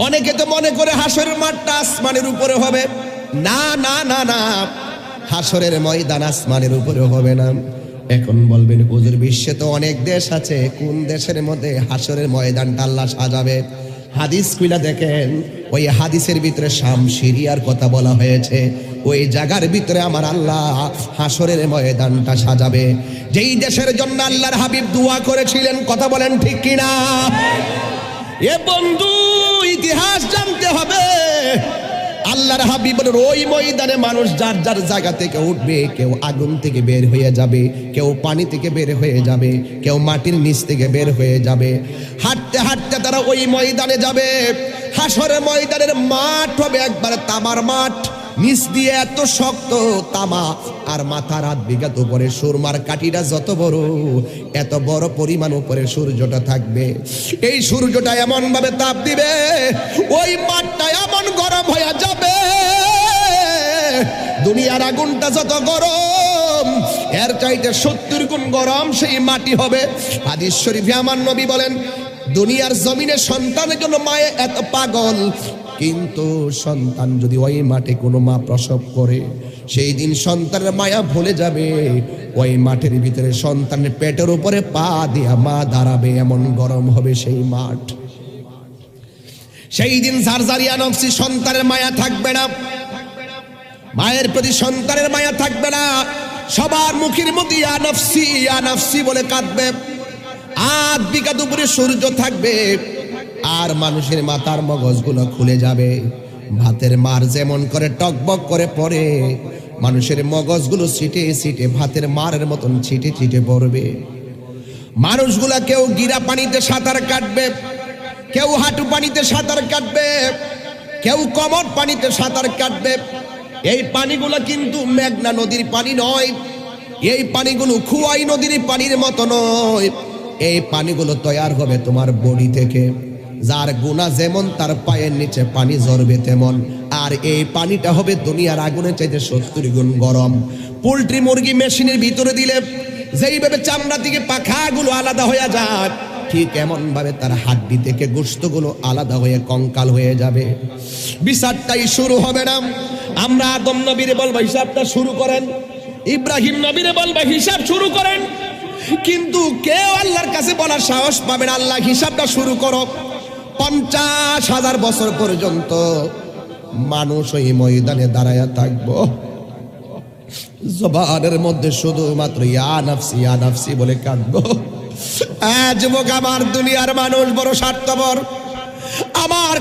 অনেকে তো মনে করে হাসরের মাঠটা আসমানের উপরে হবে। না না না না, হাসরের ময়দান আসমানের উপরে হবে না। এখন বলবেন হুজুর, বিশ্বে তো অনেক দেশ আছে, কোন দেশের মধ্যে হাসরের ময়দানটা আল্লাহ সাজাবে? হাদিস খুলে দেখেন, ওই হাদিসের ভিতরে শাম সিরিয়ার কথা বলা হয়েছে। ওই জায়গার ভিতরে আমার আল্লাহ হাসরের ময়দানটা সাজাবে, যেই দেশের জন্য আল্লাহর হাবিব দোয়া করেছিলেন। কথা বলেন ঠিক কিনা? এ বন্ধু, ইতিহাস জানতে হবে। আল্লাহর হাবিব বলেন, ওই ময়দানে মানুষ যার যার জায়গা থেকে উঠবে। কেউ আগুন থেকে বের হয়ে যাবে, কেউ পানি থেকে বের হয়ে যাবে, কেউ মাটির নিচ থেকে বের হয়ে যাবে। হাঁটতে হাঁটতে তারা ওই ময়দানে যাবে। হাসরের ময়দানের মাঠ হবে একবার তামার মাঠ, নিচ দিয়ে এত শক্ত তামা, আর মাথার 8 বিঘা উপরে সুরমার কাঠিটা যত বড়, এত বড় পরিমাণ উপরে সূর্যটা থাকবে। এই সূর্যটা এমন ভাবে তাপ দিবে, ওই মাঠটা এমন গরম হয়ে যাবে। দুনিয়ার আগুনটা যত গরম, এর চাইতে 70 গুণ গরম সেই মাটি হবে। হাদিস শরীফে আমার নবী বলেন, দুনিয়ার জমিনে সন্তানের জন্য মায়ে এত পাগল, কিন্তু সন্তান যদি ওই মাঠে কোনো মা প্রসব করে, সেই দিন সন্তানের মায়া ভুলে যাবে। ওই মাঠের ভিতরে সন্তানের পেটের উপরে পা দিয়া মা দাঁড়াবে, এমন গরম হবে সেই মাঠ। সেই দিন জারজারিয়া নফসি, সন্তানের মায়া থাকবে না, মায়ের প্রতি সন্তানের মায়া থাকবে না। সবার মুখের মধ্যে ইয়া নফসি ইয়া নফসি বলে কাঁদবে। 8 বিঘা উপরে সূর্য থাকবে, আর মানুষের মাথার মগজগুলো খুলে যাবে। ভাতের মার যেমন করে টকবক করে পড়ে, মানুষের মগজগুলো ছিটে ছিটে ভাতের মারের মতন ছিটে ছিটে পড়বে। মানুষগুলা কেউ গিরা পানিতে সাঁতার কাটবে, কেউ হাঁটু পানিতে সাঁতার কাটবে, কেউ কোমর পানিতে সাঁতার কাটবে। এই পানিগুলো কিন্তু মেঘনা নদীর পানি নয়, এই পানিগুলো খুয়াই নদীর পানির মতো নয়। এই পানিগুলো তৈরি হবে তোমার বডি থেকে। যার গুনাহ যেমন তার পায়ের নিচে পানি ঝরবে তেমন। আর এই পানিটা হবে দুনিয়ার আগুনের চাইতে 70 গুণ গরম। পোল্ট্রি মুরগি মেশিনের ভিতরে দিলে যেইভাবে চামড়া থেকে পাখাগুলো আলাদা হয়ে যায়, ঠিক এমন ভাবে তার হাড্ডি থেকে গোশতগুলো আলাদা হয়ে কঙ্কাল হয়ে যাবে। বিচারটাই শুরু হবে না। আমরা আদম নবীরে বলবো হিসাবটা শুরু করেন, ইব্রাহিম নবীরে বলবো হিসাব শুরু করেন, কিন্তু কেউ আল্লাহর কাছে বলার সাহস পাবে না, আল্লাহ হিসাবটা শুরু করো। 50,000 বছর পর্যন্ত মানুষ ওই ময়দানে দাঁড়ায়া থাকবো, জবানের মধ্যে শুধুমাত্র ইয়া নাফসি বলে কাঁদবো। যুবক, আমার দুনিয়ার মানুষ বড় স্বার্থপর। আমার